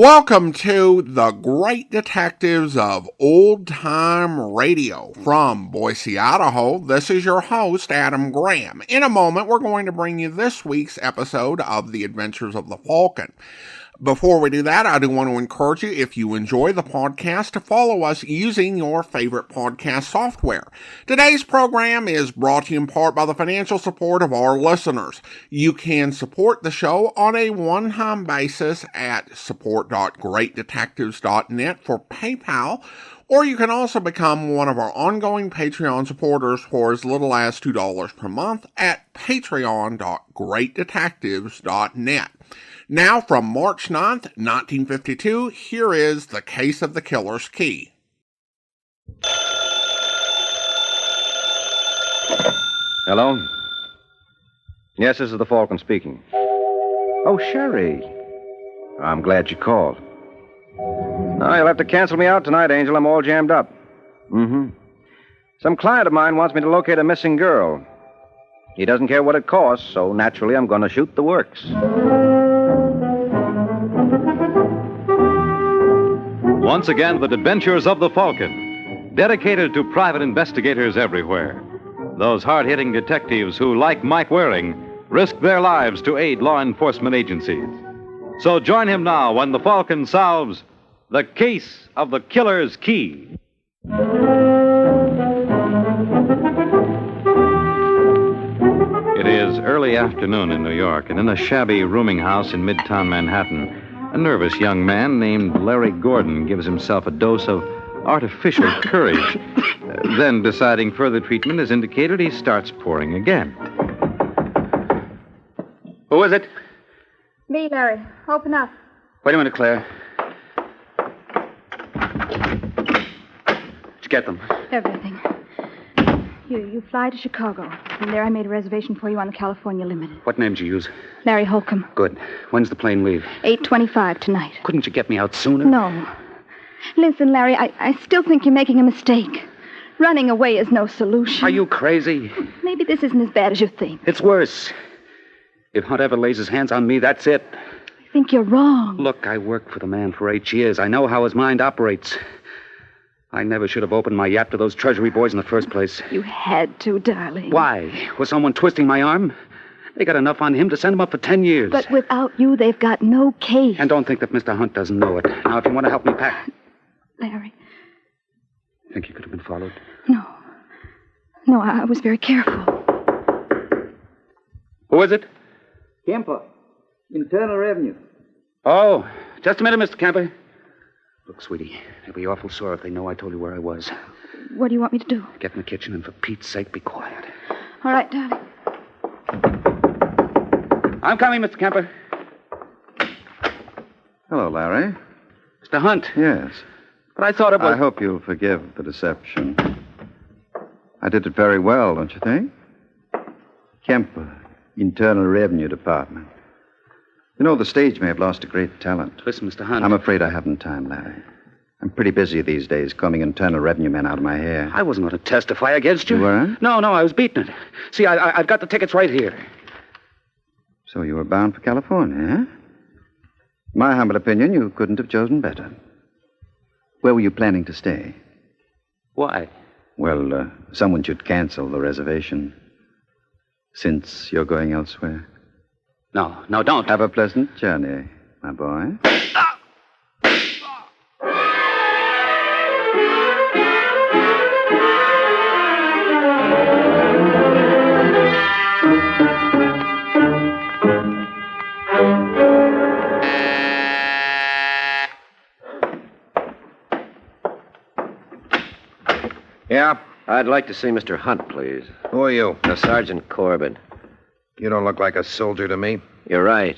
Welcome to the Great Detectives of Old Time Radio. From Boise, Idaho, this is your host, Adam Graham. In a moment, we're going to bring you this week's episode of The Adventures of the Falcon. Before we do that, I do want to encourage you, if you enjoy the podcast, to follow us using your favorite podcast software. Today's program is brought to you in part by the financial support of our listeners. You can support the show on a one-time basis at support.greatdetectives.net for PayPal, or you can also become one of our ongoing Patreon supporters for as little as $2 per month at patreon.greatdetectives.net. Now, from March 9th, 1952, here is The Case of the Killer's Key. Hello? Yes, this is the Falcon speaking. Oh, Sherry. I'm glad you called. No, you'll have to cancel me out tonight, Angel. I'm all jammed up. Some client of mine wants me to locate a missing girl. He doesn't care what it costs, so naturally I'm going to shoot the works. Once again, the adventures of the Falcon, dedicated to private investigators everywhere. Those hard-hitting detectives who, like Mike Waring, risk their lives to aid law enforcement agencies. So join him now when the Falcon solves The Case of the Killer's Key. It is early afternoon in New York, and in a shabby rooming house in Midtown Manhattan, a nervous young man named Larry Gordon gives himself a dose of artificial courage. Then, deciding further treatment is indicated, he starts pouring again. Who is it? Me, Larry. Open up. Wait a minute, Claire. Did you get them? Everything. Here, you fly to Chicago. From there, I made a reservation for you on the California Limited. What name did you use? Larry Holcomb. Good. When's the plane leave? 8:25 tonight. Couldn't you get me out sooner? No. Listen, Larry, I still think you're making a mistake. Running away is no solution. Are you crazy? Maybe this isn't as bad as you think. It's worse. If Hunt ever lays his hands on me, that's it. I think you're wrong. Look, I worked for the man for 8 years. I know how his mind operates. I never should have opened my yap to those Treasury boys in the first place. You had to, darling. Why? Was someone twisting my arm? They got enough on him to send him up for 10 years. But without you, they've got no case. And don't think that Mr. Hunt doesn't know it. Now, if you want to help me pack... Larry. Think you could have been followed? No. No, I was very careful. Who is it? Kemper, Internal Revenue. Oh, just a minute, Mr. Kemper. Look, sweetie, they'll be awful sore if they know I told you where I was. What do you want me to do? Get in the kitchen and, for Pete's sake, be quiet. All right, darling. I'm coming, Mr. Kemper. Hello, Larry. Mr. Hunt. Yes. But I thought it was... I hope you'll forgive the deception. I did it very well, don't you think? Kemper, Internal Revenue Department. You know, the stage may have lost a great talent. Listen, Mr. Hunt. I'm afraid I haven't time, Larry. I'm pretty busy these days combing Internal Revenue men out of my hair. I wasn't going to testify against you. You weren't? No, I was beating it. See, I've got the tickets right here. So you were bound for California, eh? My humble opinion, you couldn't have chosen better. Where were you planning to stay? Why? Well, someone should cancel the reservation. Since you're going elsewhere. No, don't. Have a pleasant journey, my boy. Yeah? I'd like to see Mr. Hunt, please. Who are you? Sergeant Corbett. You don't look like a soldier to me. You're right.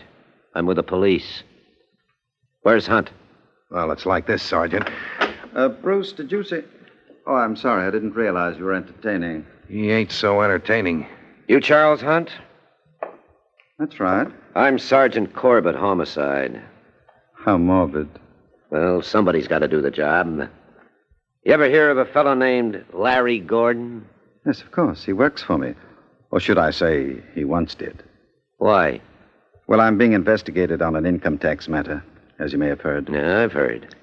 I'm with the police. Where's Hunt? Well, it's like this, Sergeant. Bruce, did you say... Oh, I'm sorry. I didn't realize you were entertaining. He ain't so entertaining. You Charles Hunt? That's right. I'm Sergeant Corbett, homicide. How morbid. Well, somebody's got to do the job. You ever hear of a fellow named Larry Gordon? Yes, of course. He works for me. Or should I say, he once did. Why? Well, I'm being investigated on an income tax matter. as you may have heard. Yeah, I've heard.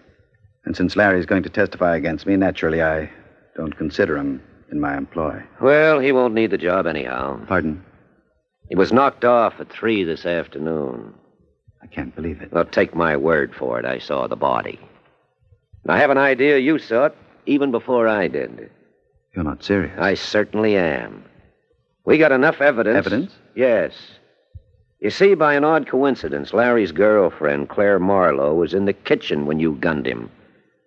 And since Larry's going to testify against me, naturally I don't consider him in my employ. Well, he won't need the job anyhow. Pardon? He was knocked off at 3 this afternoon. I can't believe it. Well, take my word for it. I saw the body. And I have an idea you saw it even before I did. You're not serious. I certainly am. We got enough evidence. Evidence? Yes. You see, by an odd coincidence, Larry's girlfriend, Claire Marlowe, was in the kitchen when you gunned him.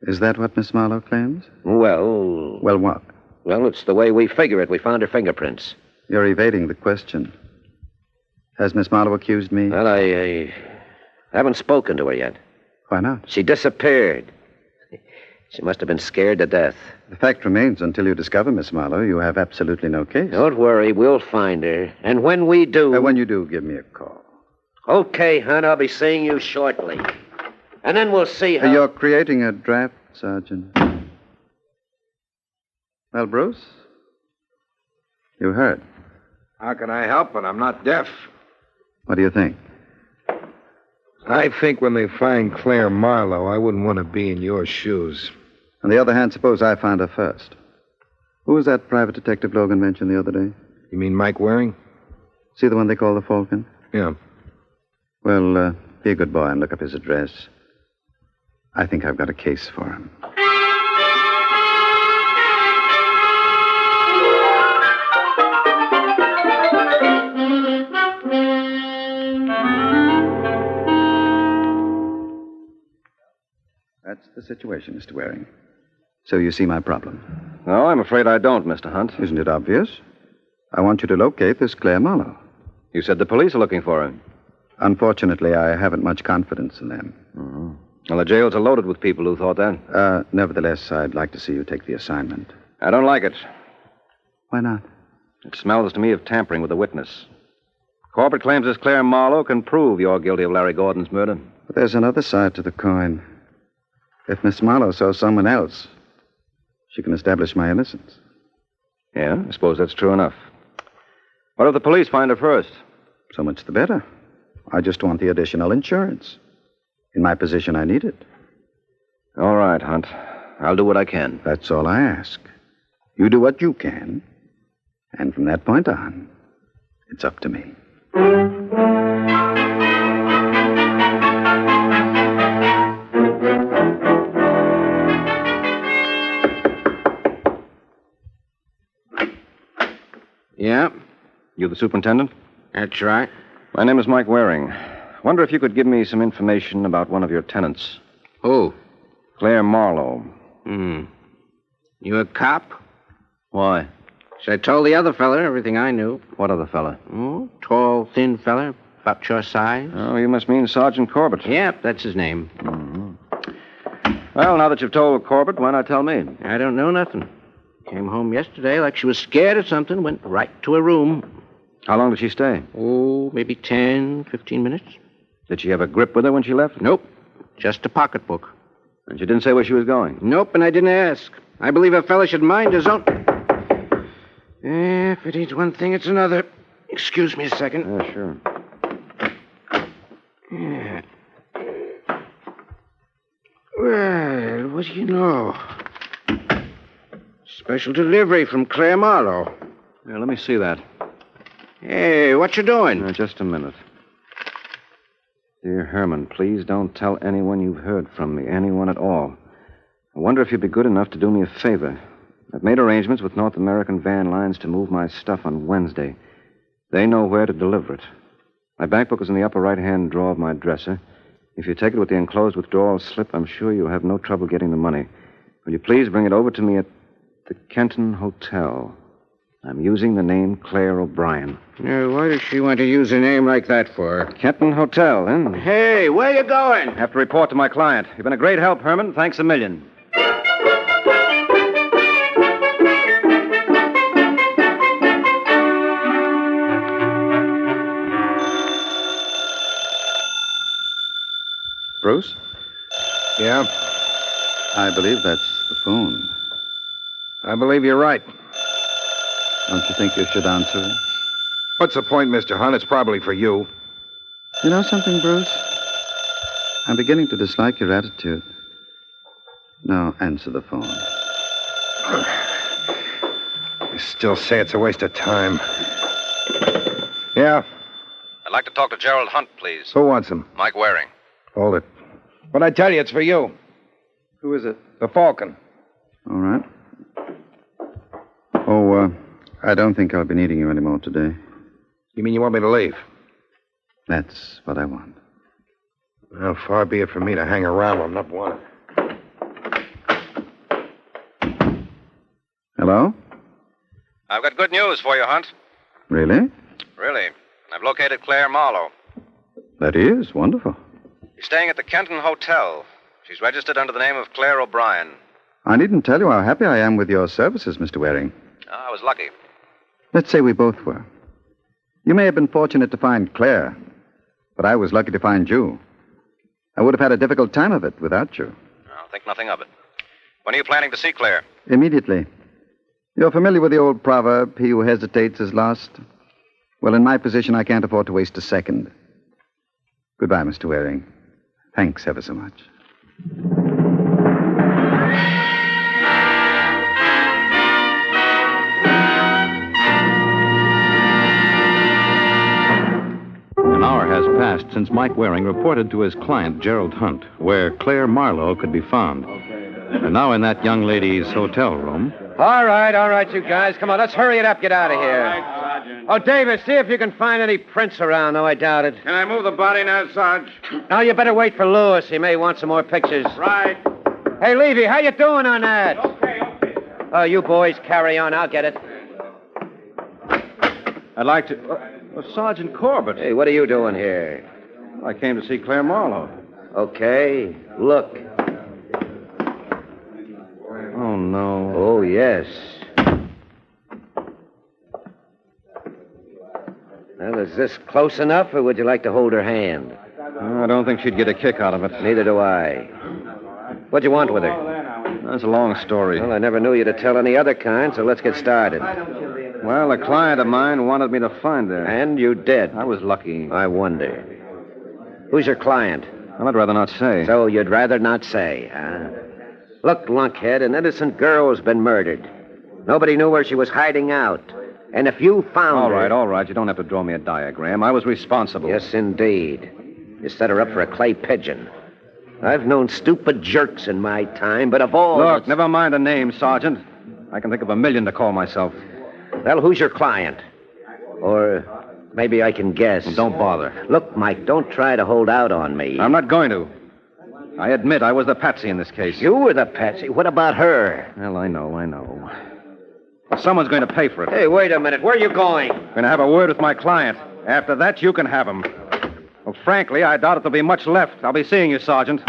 Is that what Miss Marlowe claims? Well... Well, what? Well, it's the way we figure it. We found her fingerprints. You're evading the question. Has Miss Marlowe accused me? Well, I haven't spoken to her yet. Why not? She disappeared. She must have been scared to death. The fact remains, until you discover Miss Marlowe, you have absolutely no case. Don't worry, we'll find her. And when we do... When you do, give me a call. Okay, hon, I'll be seeing you shortly. And then we'll see how... You're creating a draft, Sergeant. Well, Bruce? You heard. How can I help it? I'm not deaf. What do you think? I think when they find Claire Marlowe, I wouldn't want to be in your shoes. On the other hand, suppose I found her first. Who was that private detective Logan mentioned the other day? You mean Mike Waring? See the one they call the Falcon? Yeah. Well, be a good boy and look up his address. I think I've got a case for him. That's the situation, Mr. Waring. So you see my problem. No, I'm afraid I don't, Mr. Hunt. Isn't it obvious? I want you to locate this Claire Marlowe. You said the police are looking for her. Unfortunately, I haven't much confidence in them. Mm-hmm. Well, the jails are loaded with people who thought that. Nevertheless, I'd like to see you take the assignment. I don't like it. Why not? It smells to me of tampering with a witness. Corbett claims this Claire Marlowe can prove you're guilty of Larry Gordon's murder. But there's another side to the coin. If Miss Marlowe saw someone else, she can establish my innocence. Yeah, I suppose that's true enough. What if the police find her first? So much the better. I just want the additional insurance. In my position, I need it. All right, Hunt. I'll do what I can. That's all I ask. You do what you can, and from that point on, it's up to me. Yeah? You the superintendent? That's right. My name is Mike Waring. Wonder if you could give me some information about one of your tenants. Who? Claire Marlowe. You a cop? Why? So I told the other fella everything I knew. What other fella? Oh, tall, thin fella, about your size. Oh, you must mean Sergeant Corbett. Yep, that's his name. Well, now that you've told Corbett, why not tell me? I don't know nothing. Came home yesterday like she was scared of something, went right to her room. How long did she stay? Oh, maybe 10, 15 minutes. Did she have a grip with her when she left? Nope, just a pocketbook. And she didn't say where she was going? Nope, and I didn't ask. I believe a fella should mind his own... If it ain't one thing, it's another. Excuse me a second. Yeah, sure. Yeah. Well, what do you know? Special delivery from Claire Marlowe. Yeah, let me see that. Hey, what you doing? Just a minute. Dear Herman, please don't tell anyone you've heard from me, anyone at all. I wonder if you'd be good enough to do me a favor. I've made arrangements with North American Van Lines to move my stuff on Wednesday. They know where to deliver it. My bank book is in the upper right-hand drawer of my dresser. If you take it with the enclosed withdrawal slip, I'm sure you'll have no trouble getting the money. Will you please bring it over to me at the Kenton Hotel? I'm using the name Claire O'Brien. Why does she want to use a name like that for? Kenton Hotel, huh? Hey, where you going? I have to report to my client. You've been a great help, Herman. Thanks a million. Bruce? Yeah? I believe that's the phone. I believe you're right. Don't you think you should answer it? What's the point, Mr. Hunt? It's probably for you. You know something, Bruce? I'm beginning to dislike your attitude. Now answer the phone. I still say it's a waste of time. Yeah? I'd like to talk to Gerald Hunt, please. Who wants him? Mike Waring. Hold it. But I tell you, it's for you. Who is it? The Falcon. All right. Oh, I don't think I'll be needing you anymore today. You mean you want me to leave? That's what I want. Well, far be it from me to hang around when I'm not wanted. Hello? I've got good news for you, Hunt. Really? Really. I've located Claire Marlowe. That is wonderful. She's staying at the Kenton Hotel. She's registered under the name of Claire O'Brien. I needn't tell you how happy I am with your services, Mr. Waring. I was lucky. Let's say we both were. You may have been fortunate to find Claire, but I was lucky to find you. I would have had a difficult time of it without you. I'll think nothing of it. When are you planning to see Claire? Immediately. You're familiar with the old proverb, he who hesitates is lost? Well, in my position, I can't afford to waste a second. Goodbye, Mr. Waring. Thanks ever so much. An hour has passed since Mike Waring reported to his client, Gerald Hunt, where Claire Marlowe could be found. And now in that young lady's hotel room. All right, you guys. Come on, let's hurry it up. Get out of here. Oh, Davis, see if you can find any prints around, though I doubt it. Can I move the body now, Sarge? Now, you better wait for Lewis. He may want some more pictures. Right. Hey, Levy, how you doing on that? Okay. Oh, you boys carry on. I'll get it. I'd like to... Sergeant Corbett. Hey, what are you doing here? I came to see Claire Marlowe. Okay, look. Oh, no. Oh, yes. Well, is this close enough, or would you like to hold her hand? I don't think she'd get a kick out of it. Neither do I. What'd you want with her? That's a long story. Well, I never knew you to tell any other kind, so let's get started. Well, a client of mine wanted me to find her. And you did. I was lucky. I wonder. Who's your client? Well, I'd rather not say. So you'd rather not say, huh? Look, lunkhead, an innocent girl's been murdered. Nobody knew where she was hiding out. And if you found her... All right. You don't have to draw me a diagram. I was responsible. Yes, indeed. You set her up for a clay pigeon. I've known stupid jerks in my time, but of all... Look, never mind the name, Sergeant. I can think of 1,000,000 to call myself. Well, who's your client? Or maybe I can guess. Well, don't bother. Look, Mike, don't try to hold out on me. I'm not going to. I admit I was the patsy in this case. You were the patsy. What about her? Well, I know. Well, someone's going to pay for it. Hey, wait a minute. Where are you going? I'm going to have a word with my client. After that, you can have him. Well, frankly, I doubt if there'll be much left. I'll be seeing you, Sergeant.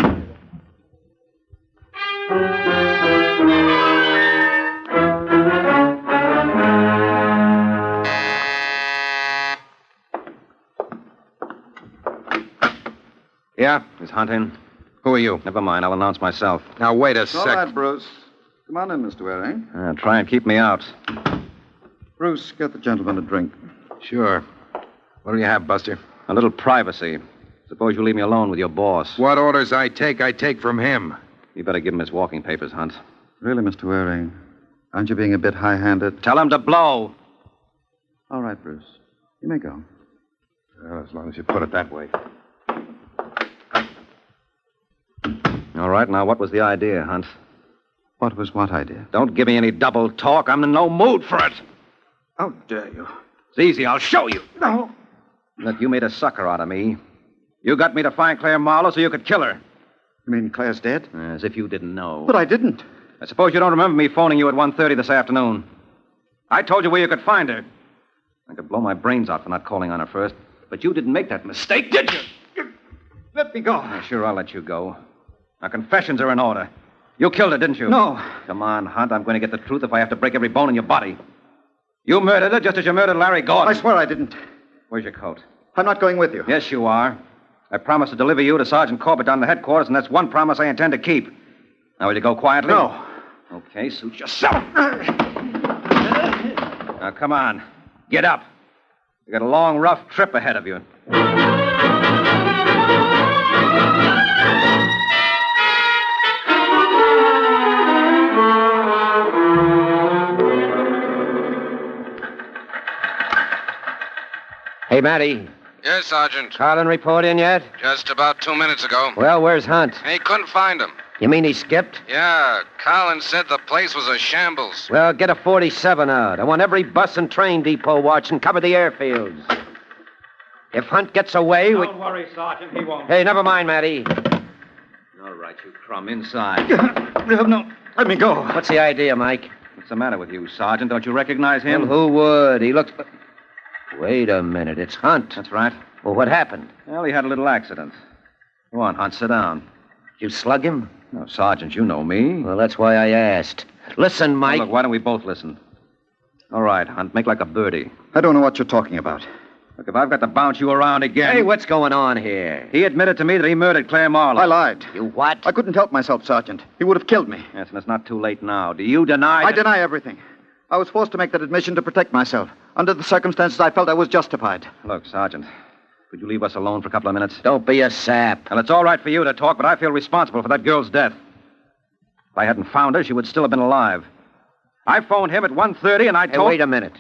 Yeah? Is Hunt in? Who are you? Never mind. I'll announce myself. Now, wait a All sec. right, Bruce. Come on in, Mr. Waring. Try and keep me out. Bruce, get the gentleman a drink. Sure. What do you have, Buster? A little privacy. Suppose you leave me alone with your boss. What orders I take from him. You better give him his walking papers, Hunt. Really, Mr. Waring, aren't you being a bit high-handed? Tell him to blow. All right, Bruce. You may go. Well, as long as you put it that way. All right, now, what was the idea, Hunt? What was what idea? Don't give me any double talk. I'm in no mood for it. How dare you? It's easy. I'll show you. No. Look, you made a sucker out of me. You got me to find Claire Marlowe so you could kill her. You mean Claire's dead? As if you didn't know. But I didn't. I suppose you don't remember me phoning you at 1:30 this afternoon. I told you where you could find her. I could blow my brains out for not calling on her first. But you didn't make that mistake, did you? Let me go. Sure, I'll let you go. Now, confessions are in order. You killed her, didn't you? No. Come on, Hunt. I'm going to get the truth if I have to break every bone in your body. You murdered her just as you murdered Larry Gordon. I swear I didn't. Where's your coat? I'm not going with you. Yes, you are. I promised to deliver you to Sergeant Corbett down the headquarters, and that's one promise I intend to keep. Now, will you go quietly? No. Okay, suit yourself. Now, come on. Get up. You got a long, rough trip ahead of you. Hey, Matty. Yes, Sergeant. Carlin report in yet? Just about 2 minutes ago. Well, where's Hunt? He couldn't find him. You mean he skipped? Yeah, Carlin said the place was a shambles. Well, get a 47 out. I want every bus and train depot watch and cover the airfields. If Hunt gets away, Don't worry, Sergeant. He won't. Hey, never mind, Matty. All right, you crumb, inside. No, let me go. What's the idea, Mike? What's the matter with you, Sergeant? Don't you recognize him? Well, who would? He looks... Wait a minute. It's Hunt. That's right. Well, what happened? Well, he had a little accident. Go on, Hunt, sit down. You slug him? No, Sergeant, you know me. Well, that's why I asked. Listen, Mike. Now, look, why don't we both listen? All right, Hunt, make like a birdie. I don't know what you're talking about. Look, if I've got to bounce you around again... Hey, what's going on here? He admitted to me that he murdered Claire Marlowe. I lied. You what? I couldn't help myself, Sergeant. He would have killed me. Yes, and it's not too late now. Do you deny I deny everything. I was forced to make that admission to protect myself. Under the circumstances, I felt I was justified. Look, Sergeant, could you leave us alone for a couple of minutes? Don't be a sap. Well, it's all right for you to talk, but I feel responsible for that girl's death. If I hadn't found her, she would still have been alive. I phoned him at 1:30, and I Hey, told... wait a minute.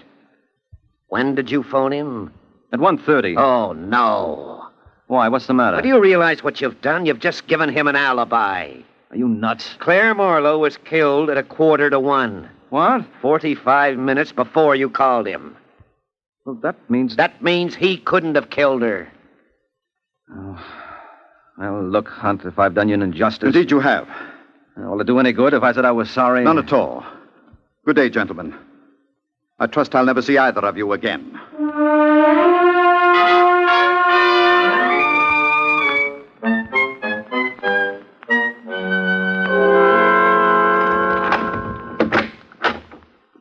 When did you phone him? At 1:30. Oh, no. Why, what's the matter? But do you realize what you've done? You've just given him an alibi. Are you nuts? Claire Marlowe was killed at 1:45. What? 45 minutes before you called him. Well, that means... That means he couldn't have killed her. Oh. Well, look, Hunt, if I've done you an injustice... Indeed you have. Will it do any good if I said I was sorry? None at all. Good day, gentlemen. I trust I'll never see either of you again.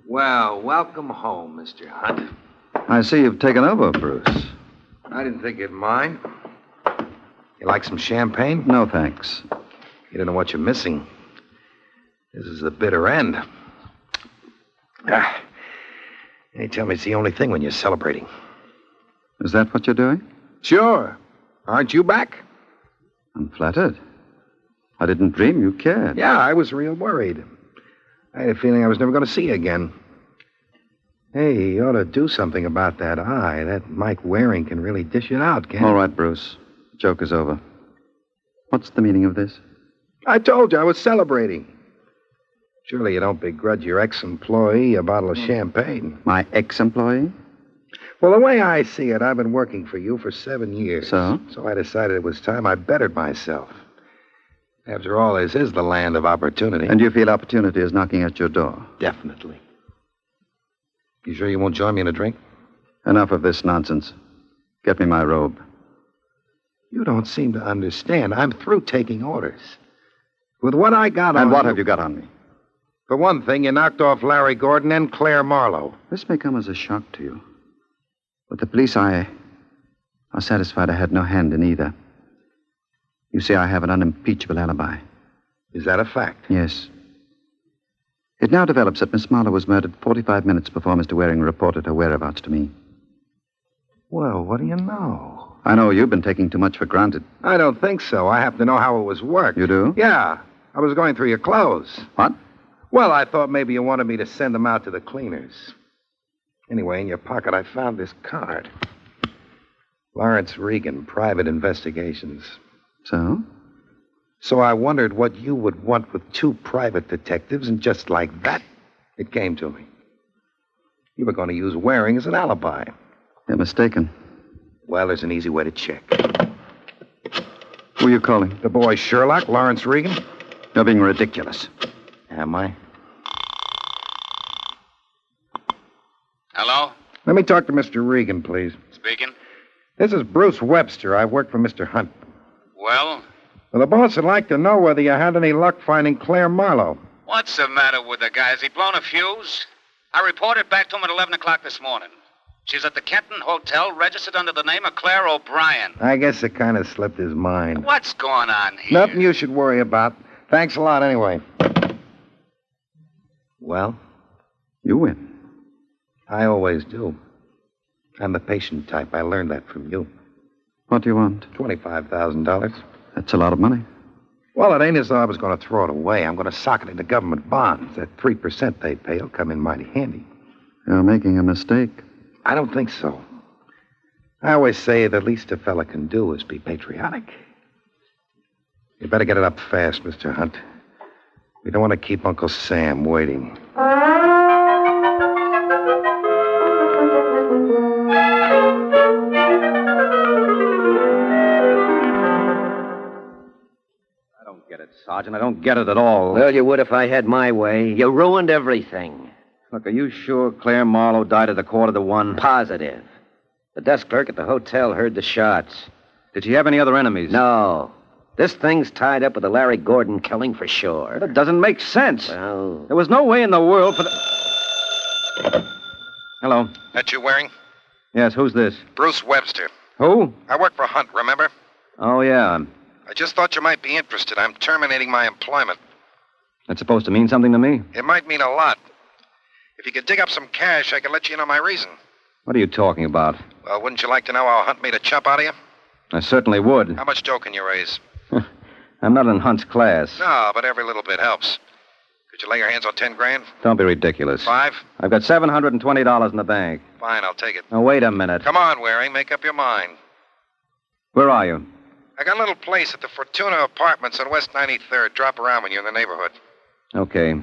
Well, welcome home, Mr. Hunt. I see you've taken over, Bruce. I didn't think you'd mind. You like some champagne? No, thanks. You don't know what you're missing. This is the bitter end. They tell me it's the only thing when you're celebrating. Is that what you're doing? Sure. Aren't you back? I'm flattered. I didn't dream you cared. Yeah, I was real worried. I had a feeling I was never going to see you again. Hey, you ought to do something about that eye. That Mike Waring can really dish it out, can't he? All right, Bruce. Joke is over. What's the meaning of this? I told you I was celebrating. Surely you don't begrudge your ex-employee a bottle of champagne. My ex-employee? Well, the way I see it, I've been working for you for 7 years. So? So I decided it was time I bettered myself. After all, this is the land of opportunity. And you feel opportunity is knocking at your door? Definitely. You sure you won't join me in a drink? Enough of this nonsense. Get me my robe. You don't seem to understand. I'm through taking orders. With what I got on And what you... have you got on me? For one thing, you knocked off Larry Gordon and Claire Marlowe. This may come as a shock to you. But the police are satisfied I had no hand in either. You see, I have an unimpeachable alibi. Is that a fact? Yes. It now develops that Miss Marlowe was murdered 45 minutes before Mr. Waring reported her whereabouts to me. Well, what do you know? I know you've been taking too much for granted. I don't think so. I happen to know how it was worked. You do? Yeah. I was going through your clothes. What? Well, I thought maybe you wanted me to send them out to the cleaners. Anyway, in your pocket, I found this card. Lawrence Regan, Private Investigations. So? So I wondered what you would want with 2 private detectives, and just like that, it came to me. You were going to use Waring as an alibi. You're mistaken. Well, there's an easy way to check. Who are you calling? The boy Sherlock, Lawrence Regan. You're being ridiculous. Am I? Hello? Let me talk to Mr. Regan, please. Speaking. This is Bruce Webster. I work for Mr. Hunt. Well, Well, the boss would like to know whether you had any luck finding Claire Marlowe. what's the matter with the guy? Has he blown a fuse? I reported back to him at 11 o'clock this morning. She's at the Kenton Hotel, registered under the name of Claire O'Brien. I guess it kind of slipped his mind. What's going on here? Nothing you should worry about. Thanks a lot anyway. Well, You win. I always do. I'm the patient type. I learned that from you. What do you want? $25,000. That's a lot of money. Well, it ain't as though I was going to throw it away. I'm going to sock it into government bonds. That 3% they pay will come in mighty handy. You're making a mistake. I don't think so. I always say the least a fella can do is be patriotic. You better get it up fast, Mr. Hunt. We don't want to keep Uncle Sam waiting. Sergeant, I don't get it at all. Well, you would if I had my way. You ruined everything. Look, are you sure Claire Marlowe died at 1:15? Positive. The desk clerk at the hotel heard the shots. Did she have any other enemies? No. This thing's tied up with the Larry Gordon killing for sure. That doesn't make sense. Well... There was no way in the world for the... Hello. That you wearing? Yes, who's this? Bruce Webster. Who? I work for Hunt, remember? Oh, yeah. I just thought you might be interested. I'm terminating my employment. That's supposed to mean something to me? It might mean a lot. If you could dig up some cash, I could let you know my reason. What are you talking about? Well, wouldn't you like to know how Hunt made a chump out of you? I certainly would. How much dough can you raise? I'm not in Hunt's class. No, but every little bit helps. Could you lay your hands on 10 grand? Don't be ridiculous. 5? I've got $720 in the bank. Fine, I'll take it. Now, wait a minute. Come on, Waring, make up your mind. Where are you? I got a little place at the Fortuna Apartments on West 93rd. Drop around when you're in the neighborhood. Okay.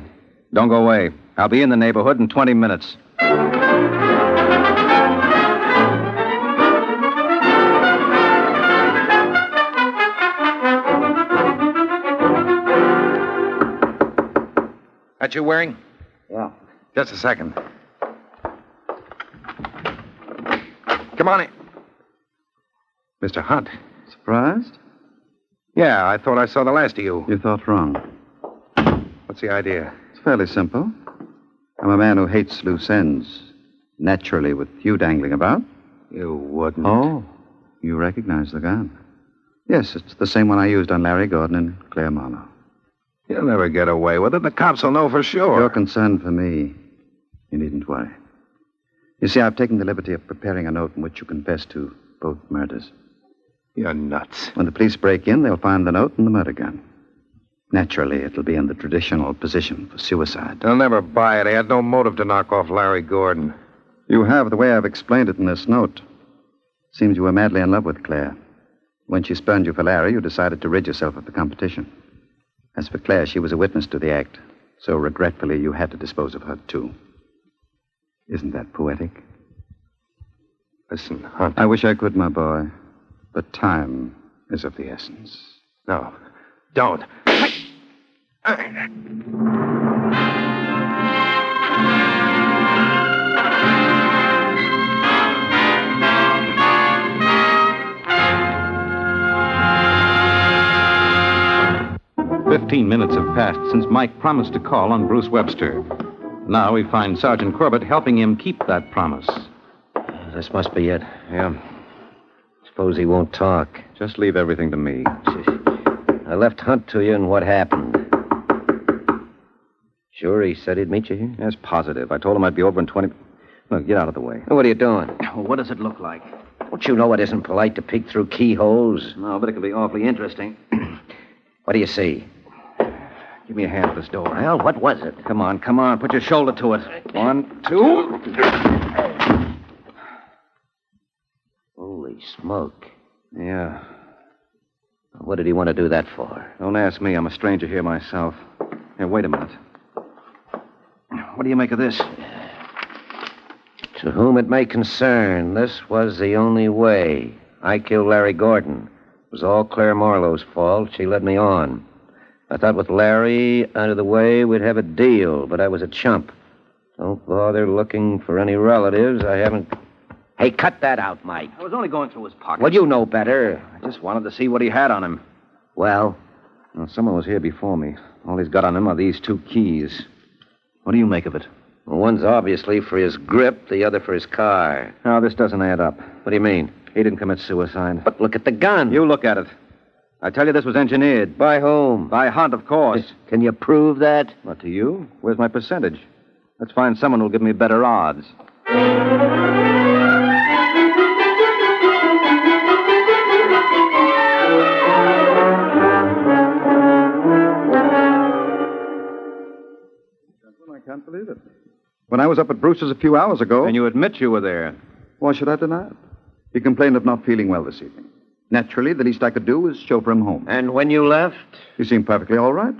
Don't go away. I'll be in the neighborhood in 20 minutes. 'That you, Waring? Yeah. Just a second. Come on in. Mr. Hunt. Surprised? Yeah, I thought I saw the last of you. You thought wrong. What's the idea? It's fairly simple. I'm a man who hates loose ends. Naturally, with you dangling about. You wouldn't. Oh, you recognize the gun. Yes, it's the same one I used on Larry Gordon and Claire Marlowe. You'll never get away with it. The cops will know for sure. If you're concerned for me, you needn't worry. You see, I've taken the liberty of preparing a note in which you confess to both murders. You're nuts. When the police break in, they'll find the note and the murder gun. Naturally, it'll be in the traditional position for suicide. They'll never buy it. I had no motive to knock off Larry Gordon. You have, the way I've explained it in this note. Seems you were madly in love with Claire. When she spurned you for Larry, you decided to rid yourself of the competition. As for Claire, she was a witness to the act. So regretfully, you had to dispose of her, too. Isn't that poetic? Listen, Hunt. I wish I could, my boy. But time is of the essence. No, don't. 15 minutes have passed since Mike promised to call on Bruce Webster. Now we find Sergeant Corbett helping him keep that promise. This must be it. Yeah. Suppose he won't talk. Just leave everything to me. I left Hunt to you, and what happened? Sure he said he'd meet you here? Yes, positive. I told him I'd be over in 20... Look, get out of the way. What are you doing? Well, what does it look like? Don't you know it isn't polite to peek through keyholes? No, but it could be awfully interesting. What do you see? Give me a hand with this door. Well, what was it? Come on. Put your shoulder to it. 1, 2. Holy smoke. Yeah. What did he want to do that for? Don't ask me. I'm a stranger here myself. Here, wait a minute. What do you make of this? To whom it may concern, this was the only way. I killed Larry Gordon. It was all Claire Marlowe's fault. She led me on. I thought with Larry out of the way, we'd have a deal, but I was a chump. Don't bother looking for any relatives. I haven't... Hey, cut that out, Mike. I was only going through his pocket. Well, you know better. I just wanted to see what he had on him. Well? Well, someone was here before me. All he's got on him are these 2 keys. What do you make of it? Well, one's obviously for his grip, the other for his car. No, this doesn't add up. What do you mean? He didn't commit suicide. But look at the gun. You look at it. I tell you, this was engineered. By whom? By Hunt, of course. Can you prove that? What, to you? Where's my percentage? Let's find someone who'll give me better odds. I can't believe it. When I was up at Brewster's a few hours ago... And you admit you were there. Why should I deny it? He complained of not feeling well this evening. Naturally, the least I could do was chauffeur him home. And when you left? He seemed perfectly all right.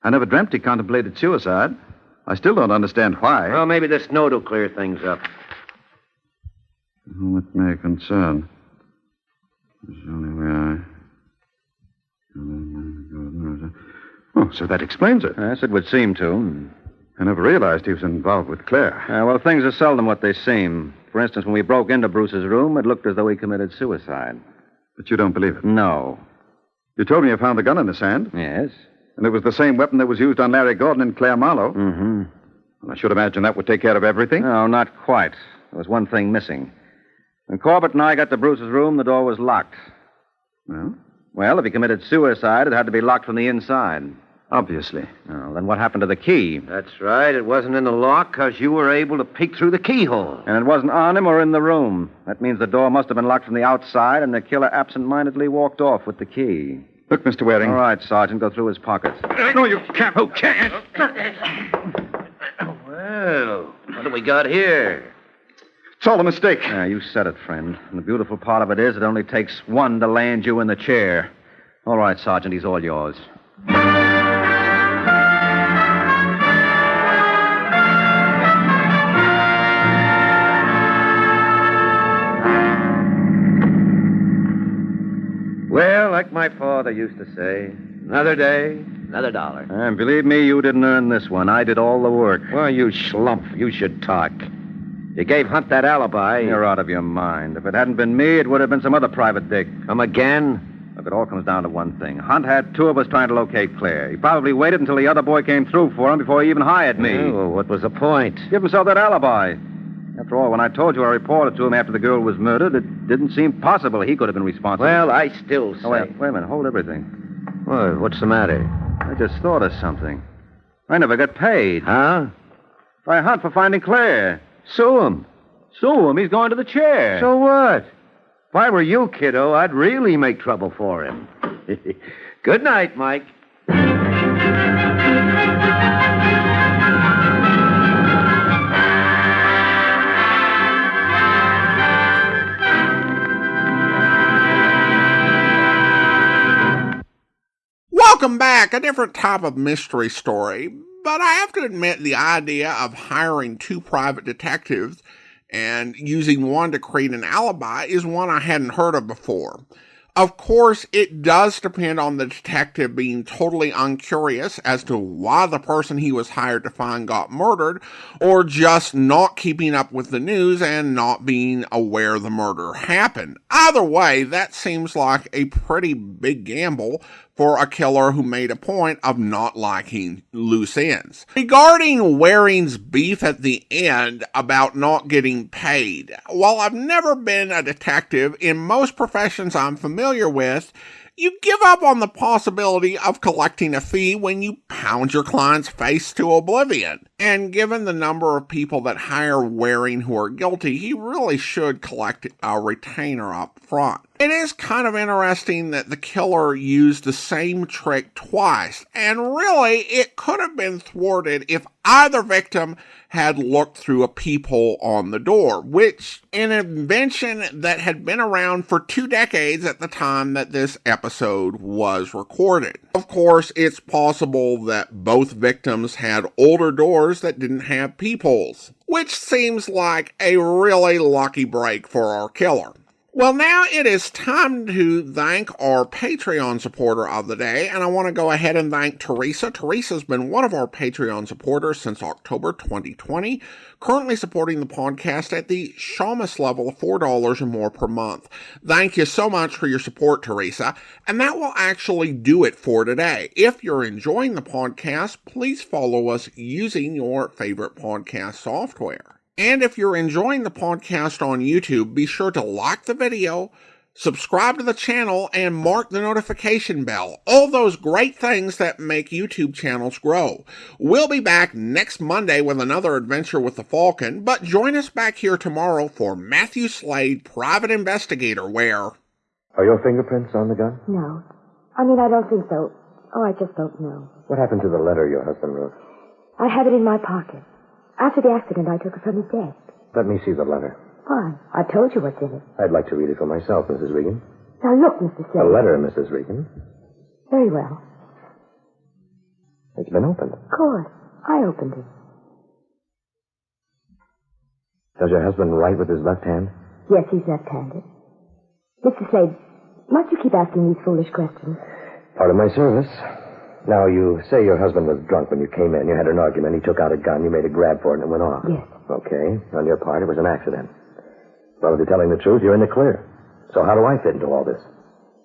I never dreamt he contemplated suicide. I still don't understand why. Well, maybe this note will clear things up. Whom it may concern. It's the only way Oh, so that explains it. Yes, it would seem to. I never realized he was involved with Claire. Well, things are seldom what they seem. For instance, when we broke into Bruce's room, it looked as though he committed suicide. But you don't believe it? No. You told me you found the gun in the sand. Yes. And it was the same weapon that was used on Larry Gordon and Claire Marlowe. Mm-hmm. Well, I should imagine that would take care of everything. No, not quite. There was one thing missing. When Corbett and I got to Bruce's room, the door was locked. Well? Well, if he committed suicide, it had to be locked from the inside. Obviously. Oh, then what happened to the key? That's right. It wasn't in the lock because you were able to peek through the keyhole. And it wasn't on him or in the room. That means the door must have been locked from the outside, and the killer absent-mindedly walked off with the key. Look, Mr. Waring. All right, Sergeant, go through his pockets. No, you can't. Who can't? Well, what do we got here? It's all a mistake. Yeah, you said it, friend. And the beautiful part of it is it only takes one to land you in the chair. All right, Sergeant, he's all yours. Well, like my father used to say, another day, another dollar. And believe me, you didn't earn this one. I did all the work. Well, you schlump. You should talk. You gave Hunt that alibi. You're out of your mind. If it hadn't been me, it would have been some other private dick. Come again? Look, it all comes down to one thing. Hunt had two of us trying to locate Claire. He probably waited until the other boy came through for him before he even hired me. Oh, well, what was the point? Give himself that alibi. After all, when I told you I reported to him after the girl was murdered, it didn't seem possible he could have been responsible. Well, I still say... Oh, wait a minute. Hold everything. What? What's the matter? I just thought of something. I never got paid. Huh? By Hunt for finding Claire. Sue him. Sue him. He's going to the chair. So what? If I were you, kiddo, I'd really make trouble for him. Good night, Mike. Welcome back. A different type of mystery story. But I have to admit the idea of hiring two private detectives and using one to create an alibi is one I hadn't heard of before. Of course, it does depend on the detective being totally uncurious as to why the person he was hired to find got murdered, or just not keeping up with the news and not being aware the murder happened. Either way, that seems like a pretty big gamble for a killer who made a point of not liking loose ends. Regarding Waring's beef at the end about not getting paid, while I've never been a detective, in most professions I'm familiar with, you give up on the possibility of collecting a fee when you pound your client's face to oblivion. And given the number of people that hire Waring who are guilty, he really should collect a retainer up front. It is kind of interesting that the killer used the same trick twice, and really it could have been thwarted if either victim had looked through a peephole on the door, which an invention that had been around for 2 decades at the time that this episode was recorded. Of course, it's possible that both victims had older doors that didn't have peepholes, which seems like a really lucky break for our killer. Well, now it is time to thank our Patreon supporter of the day, and I want to go ahead and thank Teresa. Teresa's been one of our Patreon supporters since October 2020, currently supporting the podcast at the Shamus level of $4 or more per month. Thank you so much for your support, Teresa, and that will actually do it for today. If you're enjoying the podcast, please follow us using your favorite podcast software. And if you're enjoying the podcast on YouTube, be sure to like the video, subscribe to the channel, and mark the notification bell. All those great things that make YouTube channels grow. We'll be back next Monday with another adventure with the Falcon, but join us back here tomorrow for Matthew Slade, Private Investigator, where... Are your fingerprints on the gun? No. I mean, I don't think so. Oh, I just don't know. What happened to the letter your husband wrote? I have it in my pocket. After the accident, I took it from his desk. Let me see the letter. Why? I told you what's in it. I'd like to read it for myself, Mrs. Regan. Now look, Mr. A Sedgwick. letter, Mrs. Regan. Very well. It's been opened. Of course. I opened it. Does your husband write with his left hand? Yes, he's left-handed. Mr. Slade, must you keep asking these foolish questions? Part of my service. Now, you say your husband was drunk when you came in. You had an argument. He took out a gun. You made a grab for it, and it went off. Yes. Okay. On your part, it was an accident. Well, if you're telling the truth, you're in the clear. So how do I fit into all this?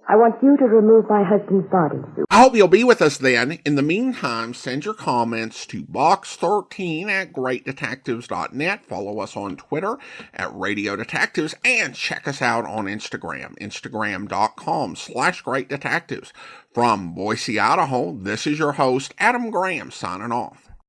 I want you to remove my husband's body. I hope you'll be with us then. In the meantime, send your comments to box13@greatdetectives.net. Follow us on Twitter @Radio Detectives and check us out on Instagram, instagram.com/greatdetectives. From Boise, Idaho, this is your host, Adam Graham, signing off.